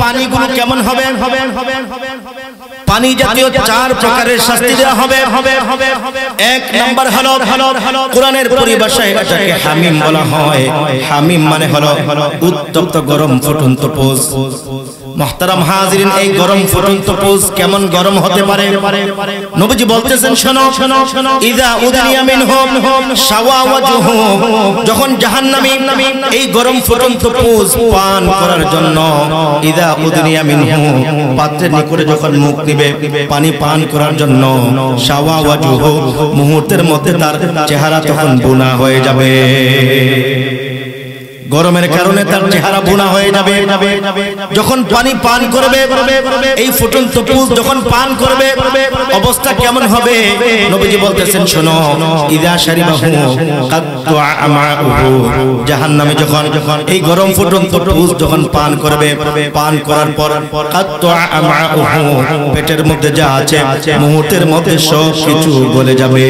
পানিগুলো কেমন হবে? পানি জাতীয় চার প্রকারের শাস্তি দেওয়া হবে। এক নাম্বার হলো কোরআনের পরিভাষায় এটাকে হামিম বলা হয়। হামিম মানে হলো উত্তপ্ত গরম ফুটন্ত পোজ। মুহতারাম হাজিরিন, এই গরম ফুটন্ত পোজ কেমন গরম হতে পারে? নবীজি বলতেছেন, শোনো, ইযা উদনিয়া মিনহুম শাওয়া ওয়াজহু, যখন জাহান্নামী এই গরম ফুটন্ত পোজ পান করার জন্য ইযা উদনিয়া মিনহু পাত্রের নিকটে যখন মুখ নিবে পানি পান করার জন্য, শাওয়া ওয়াজহু মুহূর্তের মধ্যে তার চেহারা তখন বুনা হয়ে যাবে। গরমের কারণে তার চেহারা বুনা হয়ে যাবে। যখন পানি পান করবে, এই ফুটন্ত পোজ যখন পান করবে অবস্থা কেমন হবে? নবীজি বলতেছেন, শোনো, ইযা শারিবাহু কাত্তুআ আমাউহু, জাহান্নামে যখন এই গরম ফুটন্ত পোজ যখন পান করবে, পান করার পর কাত্তুআ আমাউহু পেটের মধ্যে যা আছে মুহূর্তের মধ্যে সব কিছু গলে যাবে।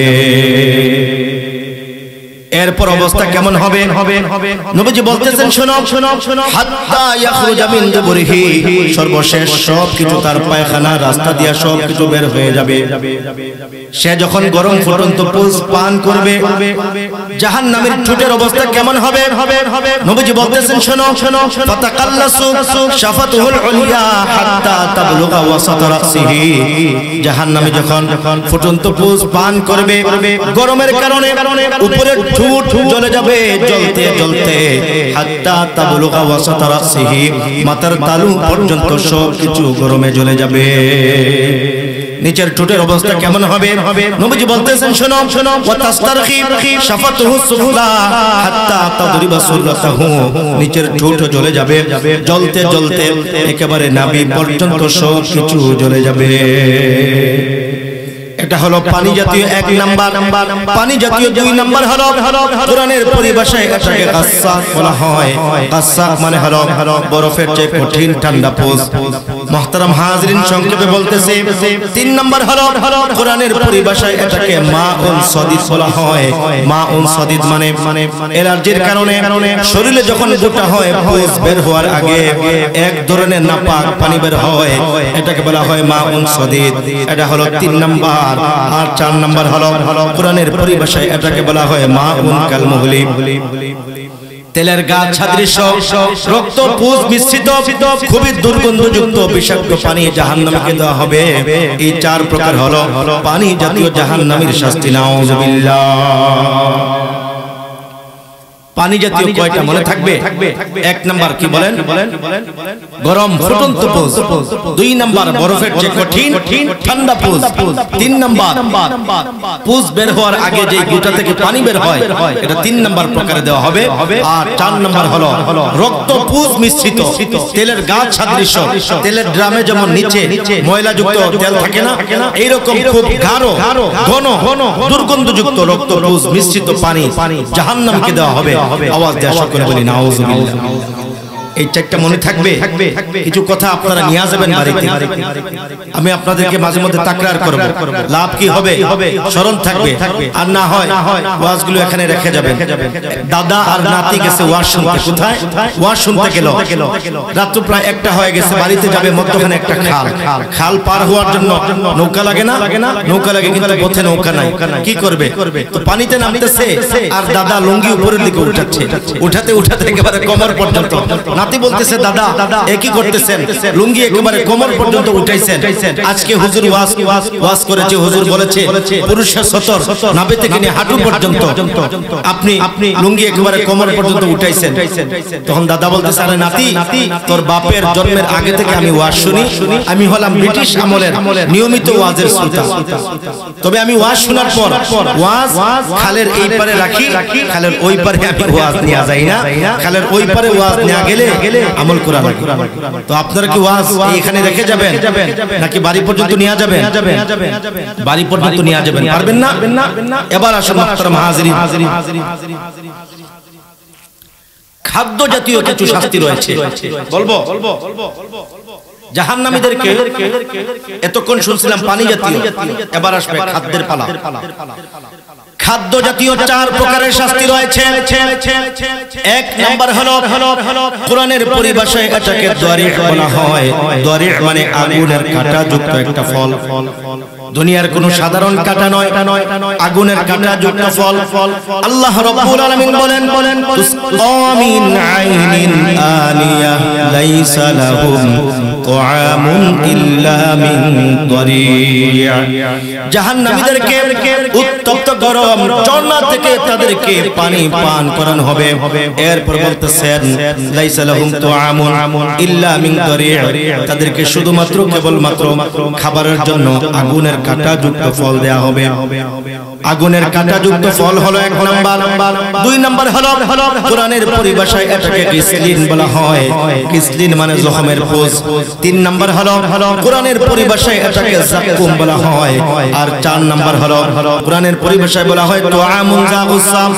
এরপর অবস্থা কেমন হবে? নবীজি বলতেছেন, শোনো, হাত্তা ইয়াখরুজা মিন দুবুরিহি, সর্বশেষ সব কিছু তার পায়খানা রাস্তা দিয়ে সব কিছু বের হয়ে যাবে। সে যখন গরম ফুটন্ত পোজ পান করবে, জাহান্নামের ঠোঁটের অবস্থা কেমন হবে? নবীজি বলতেছেন, শোনো, ফাতাকাল্লাসু শাফাতুহুল উলিয়া হাত্তা তাবলুগা ওয়াসাতা রাসিহি, জাহান্নামে যখন ফুটন্ত পোজ পান করবে গরমের কারণে উপরের ঠোঁট জ্বলে যাবে, জ্বলতে জ্বলতে হাত্তা তাবলুগা ওয়াসাতা রাসিহি, মাথার তালু পর্যন্ত সব কিছু গরমে জ্বলে যাবে। নিচের ঠোঁটের অবস্থা কেমন হবে? নবীজি বলতেছেন, শোনো, ওয়া তাস্তারখি শাফাতুহু সুফলা হাত্তা তাদরিবা সুররাতাহু, নিচের ঠোঁট জ্বলে যাবে, জ্বলতে জ্বলতে একেবারে নাভি পর্যন্ত সব কিছু জ্বলে যাবে। এটা হলো পানি জাতীয় এক নাম্বার। পানি জাতীয় দুই নাম্বার হলো কোরআনের পরিভাষায় এটাকে গাসসাক বলা হয়। গাসসাক মানে হলো বরফের চেয়ে কঠিন ঠান্ডা পোজ। মুহতারাম হাজিরিন, সংক্ষেপে বলতেছি, তিন নাম্বার হলো কোরআনের পরিভাষায় এটাকে মাউন সদিদ বলা হয়। মাউন সদিদ মানে অ্যালার্জির কারণে শরীরে যখন গোটা হয় পোজ বের হওয়ার আগে এক ধরনের নাপাক পানি বের হয়, এটাকে বলা হয় মাউন সদিদ। এটা হলো তিন নাম্বার। আর চার নাম্বার হলো কোরআনের পরিভাষায় এটাকে বলা হয় মাউন কালমুহলি, তেলের গাছ সাদৃশ্য রক্ত পুজ মিশ্রিত খুবই দুর্গন্ধযুক্ত বিষাক্ত পানি জাহান্নামীকে দেওয়া হবে। এই চার প্রকার হলো পানি জাতীয় জাহান্নামীর শাস্তি। নাউযুবিল্লাহ। পানি জাতীয় কয়টা মনে থাকবে? এক নাম্বার কি বলেন? গরম ফুটন্ত পোজ। দুই নাম্বার বরফের চেয়ে কঠিন ঠান্ডা পোজ। তিন নাম্বার পোজ বের হওয়ার আগে যে গোটা থেকে পানি বের হয়, এটা তিন নাম্বার প্রকারে দেওয়া হবে। আর চার নাম্বার হলো রক্ত পোজ মিশ্রিত তেলের গাছ সাদৃশ্য, তেলের ড্রামে যেমন নিচে ময়লাযুক্ত তেল থাকে না, এইরকম খুব গাঢ় ঘন দুর্গন্ধযুক্ত রক্ত পোজ মিশ্রিত পানি জাহান্নামকে দেওয়া হবে। আওয়াজ দেওয়া সকলে বলি নাউযুবিল্লাহ। এই চারটা মনে থাকবে। কিছু কথা আপনারা নিয়ে যাবেন বাড়িতে। আমি আপনাদেরকে মাঝে মধ্যে তাকরার করব। লাভ কি হবে? স্মরণ থাকবে। আর না হয় ওয়াজগুলো এখানে রেখে যাবেন। দাদা আর নাতি গেছে ওয়াজ শুনতে। কোথায়? ওয়াজ শুনতে গেল। রাত প্রায় 1টা হয়ে গেছে। বাড়িতে যাবে, মধ্যখানে একটা খাল পার হওয়ার জন্য নৌকা লাগে না? নৌকা লাগে, কিন্তু পথে নৌকা নাই। কি করবে? তো পানিতে নামতেছে আর দাদা লুঙ্গি উপরের দিকে উঠাচ্ছে। উঠাতে একেবারে কোমর পর্যন্ত। নাতি বলতেছে, দাদা একই করতেছেন, লুঙ্গি একেবারে কোমর পর্যন্ত উঠাইছেন। আজকে হুজুর ওয়াজ করেছে, হুজুর বলেছে পুরুষের সতর নাভি থেকে নিয়ে হাঁটু পর্যন্ত আপনি লুঙ্গি একেবারে কোমর পর্যন্ত উঠাইছেন। তখন দাদা বলতেছে, আরে নাতি, তোর বাপের জন্মের আগে থেকে আমি ওয়াজ শুনি। আমি হলাম ব্রিটিশ আমলের নিয়মিত ওয়াজের শ্রোতা। তবে আমি ওয়াজ শোনার পর ওয়াজ খালের এই পারে রাখি, খালের ওই পারে আমি ওয়াজ নিয়ে যাই না। খালের ওই পারে ওয়াজ নিয়ে গেলে আমল করা লাগে। তো আপনারা কি ওয়াজ এখানে রেখে যাবেন নাকি বাড়ি পর্যন্ত নিয়ে যাবেন? বাড়ি পর্যন্ত নিয়ে যাবেন, পারবেন না? এবার আসুন মুহতারাম হাজিরিন, খাদ্য জাতীয় কিছু শাস্তি রয়েছে। বলবো জাহান্নামীদেরকে এতক্ষণ শুনছিলাম পানি জাতীয়, এবার আসবে খাদ্যের পালা। খাদ্য জাতীয় 4 প্রকারের শাস্তি রয়েছে। এক নাম্বার হলো কোরআনের পরিভাষায় এটাকে দারিহ বলা হয়। দারিহ মানে আগুনের কাঁটা যুক্ত একটা ফল। দুনিয়ার কোনো সাধারণ কাঁটা নয়, আগুনের কাঁটা যুক্ত ফল। আল্লাহ রাব্বুল আলামিন বলেন তুসকামিন আইনিন আনিয়া লাইসা লাহুম তুআমুন ইল্লা মিন দারিয়া। জাহান্নামীদেরকে উত্তপ্ত গরম ঝর্ণা থেকে তাদেরকে পানি পান করানো হবে। এরপর বলতেছেন লাইসা লাহুম তুআমুন ইল্লা মিন দারিয়া, তাদেরকে শুধুমাত্র কেবলমাত্র খাবারের জন্য আগুনের কাঁটা যুক্ত ফল দেয়া হবে। আগুনের কাঁটা যুক্ত ফল হলো এক নাম্বার। দুই নাম্বার হলো কোরআনের পরিভাষায় এটাকে কিসলিন বলা হয়। কিসলিন মানে জখমের পুঁজ। তিন নাম্বার হলো কোরআনের পরিভাষায় এটাকে জাকুম বলা হয়। আর চার নাম্বার হলো কোরআনের পরিভাষায় বলা হয় তুআমুন জাগুসাম,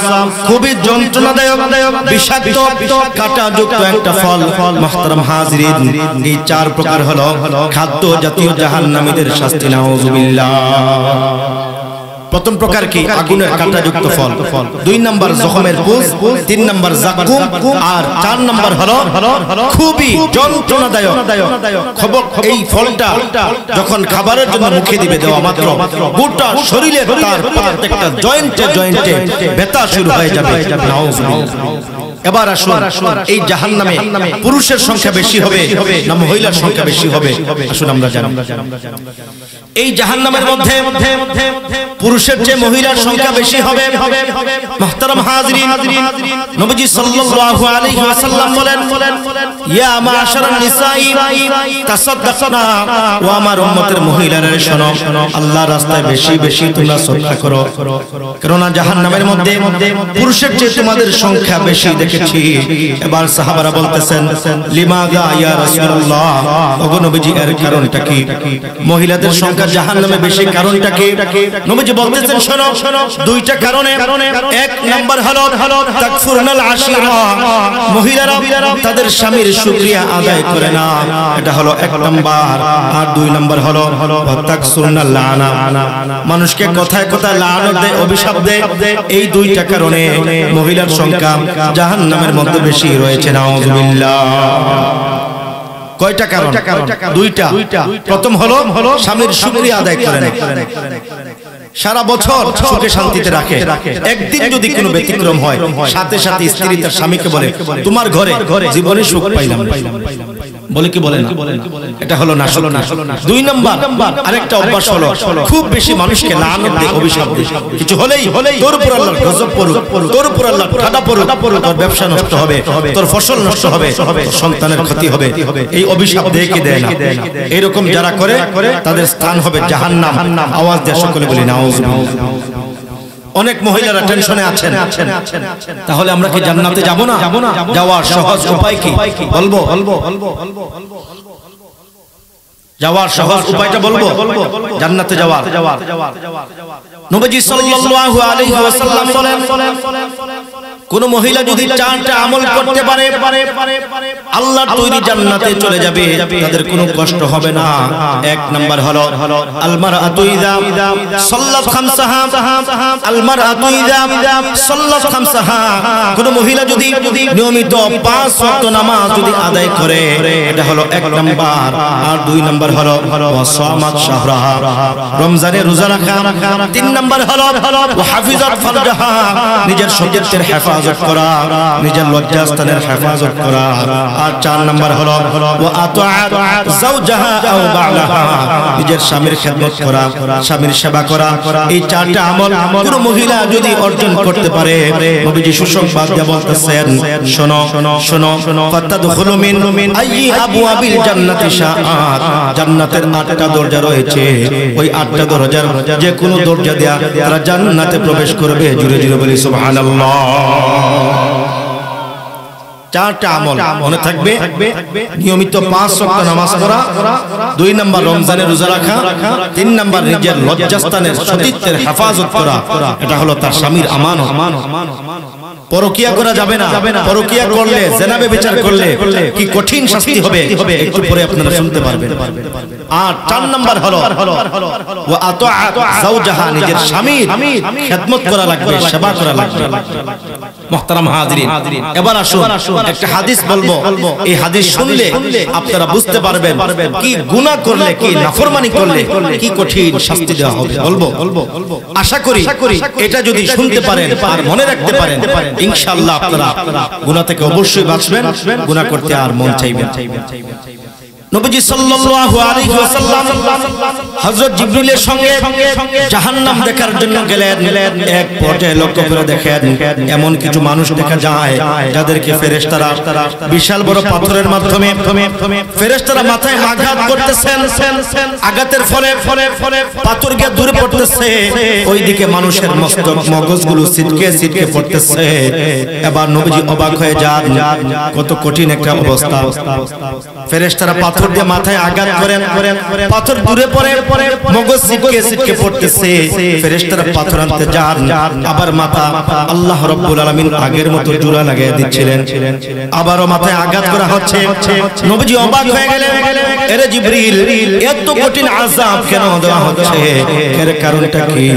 খুবই যন্ত্রণাদায়ক বিষাক্ত কাঁটা যুক্ত একটা ফল। মুহতারাম হাজিরিন, এই 4 প্রকার হলো খাদ্য জাতীয় জাহান্নামীদের শাস্তি। নাউযুবিল্লাহ। প্রথম প্রকার কি? আগুনের কাঁটা যুক্ত ফল। 2 নাম্বার জখমের পুঁজ, 3 নাম্বার জাকুম, আর 4 নাম্বার হলো খুবই যন্ত্রণাদায়ক। এই ফলটা যখন খাবারের জন্য মুখে দিবে দেওয়া মাত্র গোটা শরীরে তার প্রত্যেকটা জয়েন্টে ব্যথা শুরু হয়ে যাবে। নাউযুবিল্লাহ। এবার আসুন, এই জাহান্নামে পুরুষের সংখ্যা বেশি হবে না মহিলার সংখ্যা বেশি হবে? আসুন আমরা জানি, এই জাহান্নামের মধ্যে পুরুষের চেয়ে মহিলার সংখ্যা বেশি হবে। মুহতারাম হাজিরিন, নবীজি সাল্লাল্লাহু আলাইহি ওয়াসাল্লাম বলেন ইয়া মাশারান নিসাই তাসাদদাকনা, ও আমার উম্মতের মহিলারা শোনো, আল্লাহর রাস্তায় বেশি বেশি তোমরা সদকা করো, কারণ জাহান্নামের মধ্যে পুরুষের চেয়ে তোমাদের সংখ্যা বেশি দেখেছি। এবার সাহাবারা বলতেছেন লিমাযা ইয়া রাসূলুল্লাহ, ওগো নবীজি এর কারণটা কি? মহিলাদের সংখ্যা জাহান্নামে বেশি কারণটা কি? নবীজি বলতেছেন শোনো, 2টা কারণে। এক নাম্বার হলো তাকফুরনাল আশিরা, মহিলারা তাদের স্বামীর শুকরিয়া আদায় করে না, এটা হলো 1 নাম্বার। আর 2 নাম্বার হলো তাকসুরনাল লানা, মানুষকে কথায় কথায় লানত দেয়, অভিশাপ দেয়। এই 2টা কারণে মহিলার সংখ্যা জাহান্নামের মধ্যে বেশি রয়েছে। নাউযুবিল্লাহ। কয়টা কারণ? 2টা। প্রথম হলো স্বামীর শুকরিয়া আদায় করে না, সারা বছর সুখে শান্তিতে রাখে, একদিন যদি কোনো ব্যতিক্রম হয় সাথে সাথে স্ত্রী তার স্বামীকে বলে তোমার ঘরে জীবনে সুখ পাইলাম, বলে কি বলে না? এটা হলো না। 2 নাম্বার আরেকটা অভ্যাস হলো খুব বেশি মানুষকে লানত দেয়, অভিশাপ দেয়। কিছু হলেই তোর উপর আল্লাহর গজব পড়ুক, তোর উপর আল্লাহর ঠাডা পড়ুক, তোর ব্যবসা নষ্ট হবে, তোর ফসল নষ্ট হবে, তোর সন্তানের ক্ষতি হবে। এই অভিশাপ দেয় কি দেয় না? এরকম যারা করে তাদের স্থান হবে জাহান্নাম। আওয়াজ দিয়ে সকলে বলি নাউযুবিল্লাহ। অনেক মহিলারা টেনশনে আছেন, তাহলে আমরা কি জান্নাতে যাব না? যাওয়ার সহজ উপায় কি বলবো? যাওয়ার সহজ উপায়টা বলবো, জান্নাতে যাওয়ার। নবীজি সাল্লাল্লাহু আলাইহি ওয়াসাল্লাম বলেন কোন মহিলা যদি 4টা আমল করতে পারে আল্লাহর তৈরি জান্নাতে চলে যাবে, তাদের কোনো কষ্ট হবে না। 1 নাম্বার হলো আল মারআতু ইযা সাল্লাত খামসাহা, আল মারআতু ইযা সাল্লাত খামসাহা, কোন মহিলা যদি নিয়মিত 5 ওয়াক্ত নামাজ যদি আদায় করে, এটা হলো 1 নাম্বার। আর 2 নাম্বার হলো ওয়াসামাত শাহরাহা, রমজানে রোজা রাখা। 3 নাম্বার হলো ওয়া হাফিজাত ফারজাহা, নিজের শরীরের হেফাজত করা, নিজের লজ্জাস্থানের হেফাজত করা। আর 4 নাম্বার হলো ওয়া আতাআত যাওজাহা আও বা'লাহা, নিজের স্বামীর খেদমত করা, স্বামীর সেবা করা। এই 4টা আমল কোন মহিলা যদি অর্জন করতে পারে, নবীজি সুসংবাদ দিয়ে বলতেছেন শোনো ফাতাদখুলু মিন আইয়ি আবওয়াবিল জান্নাতি শাআত, জান্নাতের 8টা দরজা রয়েছে, ওই 8টা দরজার যে কোনো দরজা দেয়া তারা জান্নাতে প্রবেশ করবে। জুড়ে জুড়ে বলি সুবহানাল্লাহ। 4টা আমল মনে থাকবে, নিয়মিত 5 ওয়াক্ত নামাজ পড়া, 2 নাম্বার রমজানে রোজা রাখা, 3 নাম্বার নিজের লজ্জাস্থানের সতীত্বের হেফাজত করা, এটা হলো তার স্বামীর আমানত। পরকিয়া করা যাবে না, পরকিয়া করলে জিনা ব্যভিচার করলে কি কঠিন শাস্তি হবে একটু পরে আপনারা শুনতে পারবেন। আর 4 নাম্বার হলো ওয়া আতাআত যাওজাহা, নিজের স্বামীর খেদমত করা লাগবে, সেবা করা লাগবে। মুহতারাম হাজিরিন, এবার আসুন একটা হাদিস বলবো, এই হাদিস শুনলে আপনারা বুঝতে পারবেন কি গুনাহ করলে, কি নাফরমানি করলে কি কঠিন শাস্তি দেওয়া হবে। বলবো আশা করি এটা যদি শুনতে পারেন আর মনে রাখতে পারেন, ইনশাআল্লাহ আপনারা গুনাহ থেকে অবশ্যই বাঁচবেন, গুনাহ করতে আর মন চাইবেন। নবীজি সাল্লাল্লাহু আলাইহি ওয়াসাল্লাম হযরত জিবরিলের সঙ্গে জাহান্নাম দেখার জন্য গেলেন। এক পর্যায়ে লক্ষ্য করে দেখেন এমন কিছু মানুষ দেখা যায় যাদেরকে ফেরেশতারা বিশাল বড় পাথরের মাধ্যমে ফেরেশতারা মাথায় আঘাত করতেছেন। আঘাতের ফলে পাথর গিয়ে দূরে পড়তেছে, ওইদিকে মানুষের মস্তক মগজগুলো ছিটকে পড়তেছে। এবার নবীজি অবাক হয়ে যান, কত কঠিন একটা অবস্থা। ফেরেশতারা পাথর দিয়ে মাথায় আঘাত করেন, পাথর দূরে পড়ে, মগজ ছিটকে পড়তেছে। ফেরেশতারা পাথর আনতে যান, আবার মাথা আল্লাহ রাব্বুল আলামিন আগের মতো জোড়া লাগিয়ে দিচ্ছিলেন। আবারও মাথায় আঘাত করা হচ্ছে। নবীজি অবাক হয়ে গেলেন, এরে জিবরিল, এত কঠিন আযাব কেন দেওয়া হচ্ছে, এর কারণটা কি?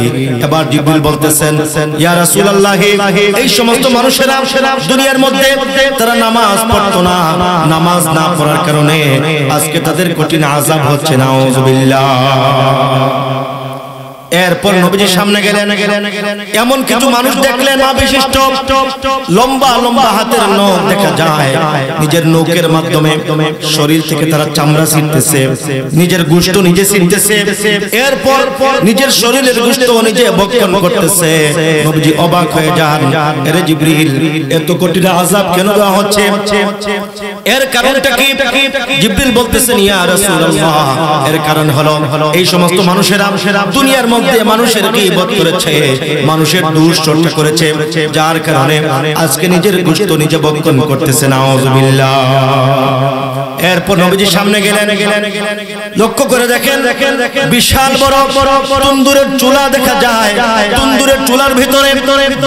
এবার জিবরিল বলতেছেন, ইয়া রাসূলুল্লাহ, এই সমস্ত মানুষেরা দুনিয়ার মধ্যে তারা নামাজ পড়তো না, নামাজ না পড়ার কারণে আজকে তাদের কঠিন আযাব হচ্ছে। নাউযুবিল্লাহ। এরপর নবীজির সামনে গেলেন, এমন কিছু মানুষ দেখলেন মা বিশিষ্ট, লম্বা লম্বা হাতের নখ দেখা যায়। নিজের নখের মাধ্যমে শরীর থেকে তারা চামড়া ছিঁড়তেছে, নিজের গোশত নিজে ছিঁড়তেছে, এরপর নিজের শরীরের গোশত নিজে ভক্ষণ করতেছে। নবীজি অবাক হয়ে যান, আরে জিবরিল, এত কঠিন আযাব কেন দেওয়া হচ্ছে, এর কারণটা কি? জিবরিল বলতেছেন, ইয়া রাসূলুল্লাহ, এর কারণ হলো এই সমস্ত মানুষেরা দুনিয়ার মধ্যে মানুষের গীবত করেছে, মানুষের দুশ্চর্চা করেছে, যার কারণে আজকে নিজের গোশত নিজে ভক্ষণ করতেছে। নাউযুবিল্লাহ। এরপর নবীজির সামনে গেলেন, লক্ষ্য করে দেখেন বিশাল বড় তন্দুরের চুলা দেখা যায়। তন্দুরের চুলার ভিতরে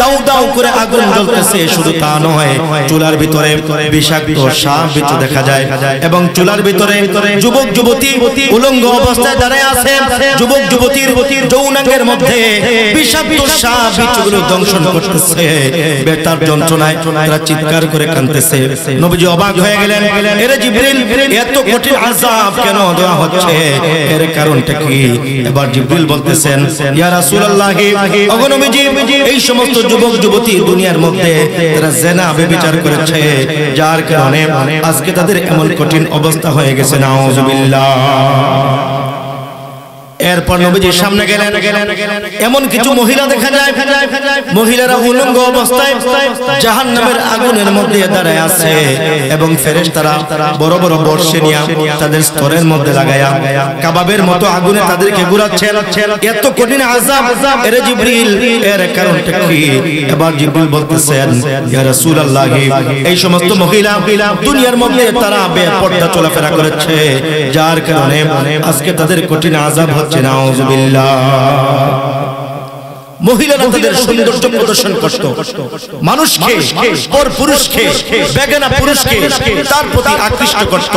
দাউ দাউ করে আগুন জ্বলতেছে। শুধু তা নয়, চুলার ভিতরে বিষাক্ত সাপ বিচ্ছু দেখা যায়, এবং চুলার ভিতরে যুবক যুবতী উলঙ্গ অবস্থায় দাঁড়িয়ে আছে। যুবক যুবতীর যৌনাঙ্গের মধ্যে বিষাক্ত সাপ বিচ্ছুগুলো দংশন করতেছে। বেতার যন্ত্রণায় তারা চিৎকার করে কাঁদতেছে। নবীজি অবাক হয়ে গেলেন, এরে জিবরিল, এত কঠিন আযাব কেন দেওয়া হচ্ছে, এর কারণটা কি? এবার জিবরিল বলতেছেন, ইয়া রাসূলুল্লাহ, ওগো নবীজি, এই সমস্ত যুবক যুবতী দুনিয়ার মধ্যে তারা জিনা ব্যভিচার করেছে, যার কারণে আজকে তাদের এমন কঠিন অবস্থা হয়ে গেছে। নাউযুবিল্লাহ। এরপর নবীজির সামনে গেলেন, এমন কিছু মহিলা দেখা যায়, মহিলারা উলঙ্গ অবস্থায় জাহান্নামের আগুনের মধ্যে দাঁড়ায় আছে, এবং ফেরেশতারা বড় বড় বর্শা নিয়ে তাদের স্তরের মধ্যে লাগায়া কাবাবের মতো আগুনে তাদেরকে ঘুরাচ্ছে। এত কঠিন আযাব, এরে জিবরিল, এর কারণটা কি? এবার জিবরিল বলতেছেন, ইয়া রাসূলুল্লাহ, এই সমস্ত মহিলা দুনিয়ার মধ্যে তারা বেপরদা চলাফেরা করেছে, যার কারণে আজকে তাদের কঠিন আযাব হচ্ছে। নাউযুবিল্লাহ। মহিলারা তাদের সৌন্দর্য প্রদর্শন করত, মানুষকে, পর পুরুষকে, বেগানা পুরুষকে তার প্রতি আকৃষ্ট করত।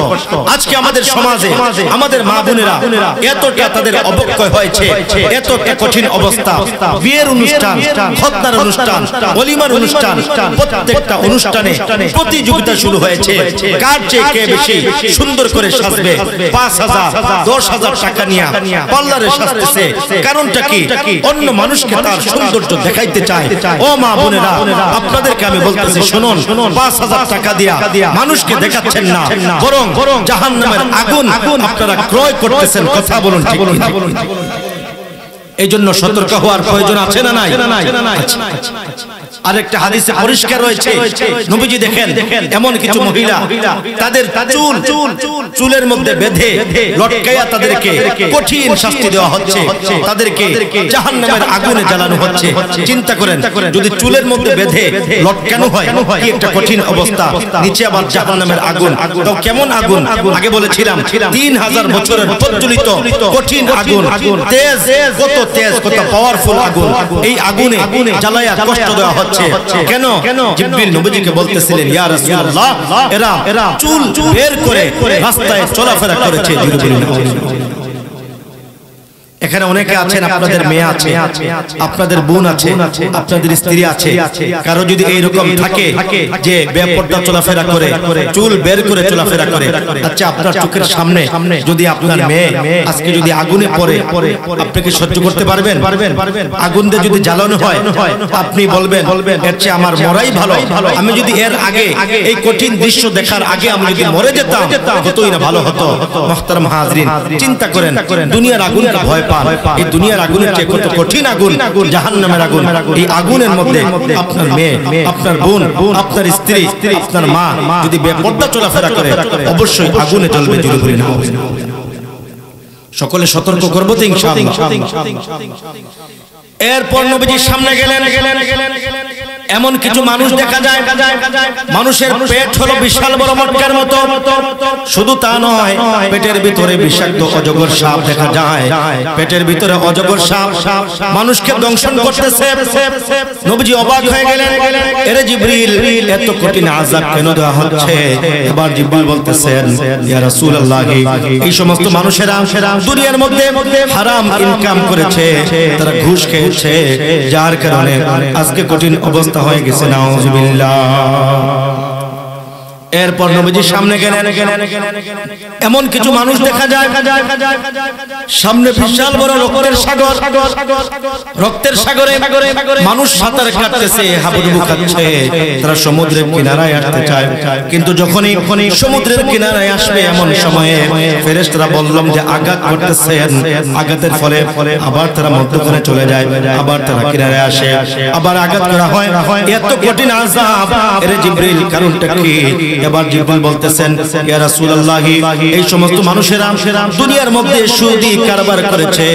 আজকে আমাদের সমাজে আমাদের মা বোনেরা এতটা তাদের অবক্ষয় হয়েছে, এতটা কঠিন অবস্থা। বিয়ের অনুষ্ঠান, খতনার অনুষ্ঠান, ওলিমার অনুষ্ঠান, প্রত্যেকটা অনুষ্ঠানে প্রতিযোগিতা শুরু হয়েছে, কার চেয়ে কে বেশি সুন্দর করে সাজবে। 5,000 10,000 টাকা নিয়ে পার্লারে সাজতেছে। কারণটা কি? অন্য মানুষকে তার সৌন্দর্য দেখাইতে চায়। ও মা বোনেরা, আপনাদেরকে আমি বলতেছি, শুনুন, 5,000 টাকা দিয়া মানুষকে দেখাচ্ছেন না, বরং জাহান্নামের আগুন আপনারা ক্রয় করতেছেন। কথা বলুন ঠিক কিনা? এই জন্য সতর্ক হওয়ার প্রয়োজন আছে না নাই? আরেকটা হাদিসে পরিষ্কার রয়েছে, নবীজি দেখেন এমন কিছু মহিলা তাদের চুল চুলের মধ্যে বেঁধে লটকাইয়া তাদেরকে কঠিন শাস্তি দেওয়া হচ্ছে, তাদেরকে জাহান্নামের আগুনে জ্বালানো হচ্ছে। চিন্তা করেন, যদি চুলের মধ্যে বেঁধে লটকানো হয় কি একটা কঠিন অবস্থা, নিচে আবার জাহান্নামের আগুন। তো কেমন আগুন? আগে বলেছিলাম 3000 বছরের প্রজ্বলিত কঠিন আগুন, তেজ, কত তেজ, কত পাওয়ারফুল আগুন। এই আগুনে জ্বালায়া কষ্ট দেওয়া হচ্ছে। কেন? জিবরিল নবীজিকে বলতেছিলেন, ইয়া রাসূলুল্লাহ, এরা চুল বের করে রাস্তায় চলাফেরা করেছে। এখানে অনেকে আছেন, আপনাদের মেয়ে আছে, আপনাদের বোন আছে, আপনাদের স্ত্রী আছে। কারো যদি এইরকম থাকে যে বেপরদা চলাফেরা করে, চুল বের করে চলাফেরা করে, আচ্ছা আপনার চোখের সামনে যদি আপনার মেয়ে আজকে যদি আগুনে পড়ে, আপনি কি সহ্য করতে পারবেন? আগুন দিয়ে যদি জ্বালানো হয়, আপনি বলবেন এর চেয়ে আমার মরাই ভালো। আমি যদি এর আগে এই কঠিন দৃশ্য দেখার আগে আমি যদি মরে যেতাম কতই না ভালো হতো। মুহতারাম হাজরিন, চিন্তা করেন, দুনিয়ার আগুনকে ভয় পান। এই দুনিয়ার আগুনের চেয়ে কত কঠিন আগুন জাহান্নামের আগুন। এই আগুনের মধ্যে আপনার মেয়ে, আপনার বোন, আপনার স্ত্রী, আপনার মা যদি বেপরদা চলাফেরা করে, অবশ্যই আগুনে জ্বলবে। সকলে সতর্ক করবো তো ইনশাআল্লাহ। এরপর নবীজির সামনে গেলেন, এমন কিছু মানুষ দেখা যায়, মানুষের পেট হলো বিশাল বড় মটকার মতো। শুধু তা নয়, পেটের ভিতরে বিষাক্ত অজগর সাপ দেখা যায়। পেটের ভিতরে অজগর সাপ মানুষকে দংশন করতেছে। নবীজি অবাক হয়ে গেলেন, এরে জিবরিল, এত কঠিন আযাব কেন দেওয়া হচ্ছে? এবার জিবরিল বলতেছেন, ইয়া রাসূলুল্লাহ, এই সমস্ত মানুষেরা দুনিয়ার মধ্যে হারাম ইনকাম করেছে, তারা ঘুষ খেয়েছে, যার কারণে আজকে কঠিন অবস্থা হয়ে গেছে। নাউযুবিল্লাহ। এরপর নবীজির সামনে গেলেন, এমন কিছু মানুষ দেখা যায়, সামনে বিশাল বড় রক্তের সাগর, রক্তের সাগরে মানুষ সাঁতার কাটতেছে, হাবুডুবু খাচ্ছে। তারা সমুদ্রের কিনারায় আসতে চায়, কিন্তু যখনই সমুদ্রের কিনারায় আসবে এমন সময়ে ফেরেশতারা বললাম যে আঘাত করতেছেন, আঘাতের ফলে আবার তারা মধ্যখানে চলে যায়, আবার তারা কিনারায় আসে, আবার আঘাত করা হয়। এত কঠিন আযাব, এর জিবরিল কারণটা কি? এবার জিবরিল বলতেছেন, ইয়া রাসূলুল্লাহ, এই সমস্ত মানুষেরা দুনিয়ার মধ্যে সুদি কারবার করেছে,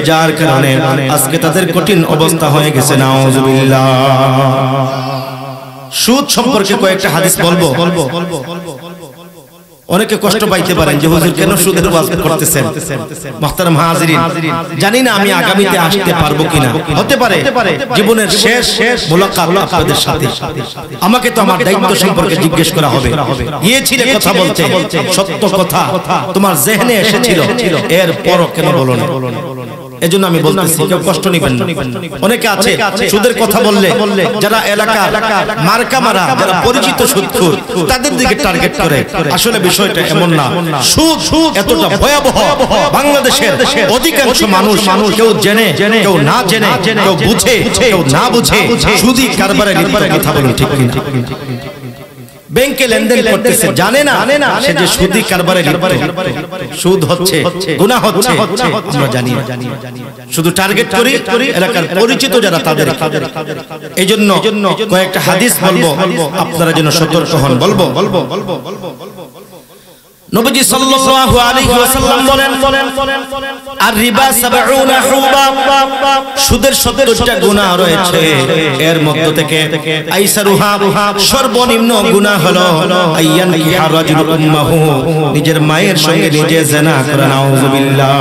যার কারণে আজকে তাদের কঠিন অবস্থা হয়ে গেছে। নাউযুবিল্লাহ। সুদ সম্পর্কে কয়েকটা হাদিস বলবো। অনেকে কষ্ট পাইতে পারেন যে হুজুর কেন সুদের ওয়াজ করতেছেন। মুহতারাম হাজিরিন, জানি না আমি আগামীতে আসতে পারবো কিনা, হতে পারে জীবনের শেষ মুলাকাত আপনাদের সাথে। আমাকে তো আমার দায়িত্ব সম্পর্কে জিজ্ঞেস করা হবে। গিয়েছিলে কথা বলতে, সত্য কথা তোমার জেহনে এসেছিল, এরপরও কেন বলো না? এজন্য আমি বলতেছি, কেউ কষ্ট নিবেন না। অনেকে আছে সুদের কথা বললে, যারা এলাকা মার্কা মারা, যারা পরিচিত সুদখোর, তাদের দিকে টার্গেট করে। আসলে বিষয়টা এমন না। সুদ এতটা ভয়াবহ, বাংলাদেশের অধিকাংশ মানুষ, কেউ জেনে, কেউ না জেনে, কেউ বুঝে, কেউ না বুঝে সুদি কারবারে লিপ্ত। কথা বলুন ঠিক কিনা? ব্যাংকে লেনদেন করতেছে, জানে না সে যে সুদি কারবারে লিপ্ত। সুদ হচ্ছে, গুনাহ হচ্ছে, আমরা জানি না। শুধু টার্গেট করি এলাকার পরিচিত যারা, তাদের। এইজন্য কয়েকটা হাদিস বলবো, আপনারা যেন সতর্ক হন। বলবো নবীজি সাল্লাল্লাহু আলাইহি ওয়াসাল্লাম বলেন, আর রিবা 70 হুবা, সুদের 70টা গুনাহ রয়েছে। এর মধ্য থেকে আইসারুহা, সর্বনিম্ন গুনাহ হলো আইয়ান কি রাজুল উম্মাহু, নিজের মায়ের সঙ্গে নিজে জিনা করা। নাউযুবিল্লাহ।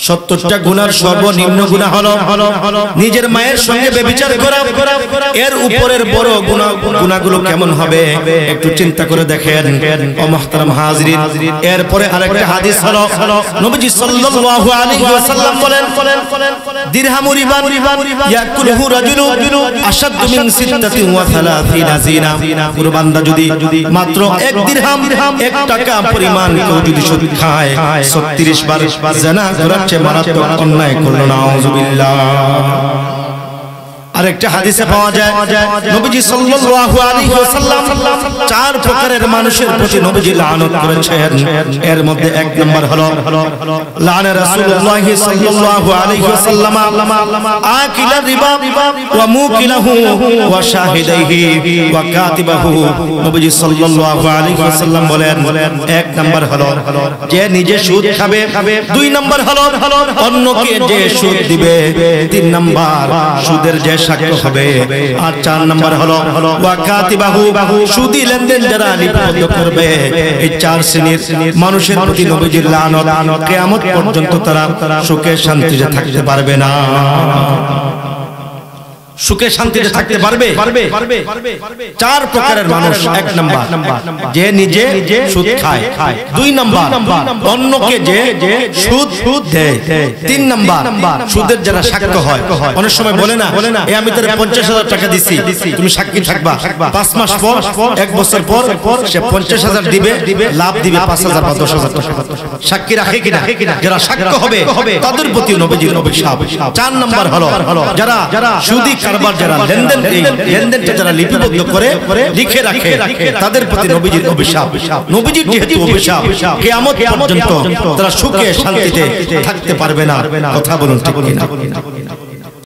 70টা গুনার সর্বনিম্ন গুনাহ হলো নিজের মায়ের সঙ্গে ব্যভিচার করা। এর উপরের বড় গুনাহগুলো কেমন হবে একটু চিন্তা করে দেখেন ও মুহতারাম হাজিরিন। এরপরে আরেকটা হাদিস হলো, নবীজি সাল্লাল্লাহু আলাইহি ওয়াসাল্লাম বলেন, দিরহামু রিবান ইয়াকুলহু রাজুলু আশাদ্দু মিন 36 জিনা। পুরো বান্দা যদি মাত্র 1 দিরহাম, 1 টাকা পরিমাণ কেউ যদি সুদ খায়, 36 বার জিনা করার চেয়ে মারাত্মক অন্যায় করলো। নাউযুবিল্লাহ। আরেকটা হাদিসে পাওয়া যায় নবীজি সাল্লাল্লাহু আলাইহি ওয়াসাল্লাম চার প্রকারের মানুষের প্রতি নবীজি লানত করেছেন। এর মধ্যে এক নাম্বার হলো লানা রাসূলুল্লাহ সাল্লাল্লাহু আলাইহি ওয়াসাল্লাম আকিলা রিবা ওয়া মুকিলাহু ওয়া শাহিদাইহি ওয়া কাতিবাহু। নবীজি সাল্লাল্লাহু আলাইহি ওয়াসাল্লাম বলেন এক নাম্বার হলো যে নিজে সুদ খাবে, দুই নাম্বার হলো অন্যকে যে সুদ দিবে, তিন নাম্বার সুদের যে সাক্ষ্য হবে, আর চার নাম্বার হলো ওয়া কাতিবাহু সুদী লেনদেন যারা লিপিবদ্ধ করবে। এই চার শ্রেণীর মানুষের প্রতি নবীজির লানত, কিয়ামত পর্যন্ত তারা সুখে শান্তিতে থাকতে পারবে না। সুখে শান্তিতে থাকতে পারবে চার প্রকারের মানুষ। এক নাম্বার যে নিজে সুদ খায়, দুই নাম্বার অন্যকে যে সুদ দেয়, তিন নাম্বার সুদের যারা সাক্ষ্য হয়। অনেক সময় বলে না এই আমি তোর 50,000 টাকা দিছি, তুমি সাক্ষী থাকবা, 5 মাস পর 1 বছর পর সে 50,000 দিবে, লাভ দিবে 5,000 বা 10,000 টাকা। সাক্ষী রাখে কিনা? যারা সাক্ষ্য হবে তাদের প্রতি নবীজির অভিশাপ। চার নাম্বার হলো যারা সুদী কারবার, যারা লেনদেনটা যারা লিপিবদ্ধ করে লিখে রাখে, তাদের প্রতি নবীজির অভিশাপ। নবীজির যেহেতু অভিশাপ, কিয়ামত পর্যন্ত তারা সুখে শান্তিতে থাকতে পারবে না। কথা বলুন ঠিক কিনা?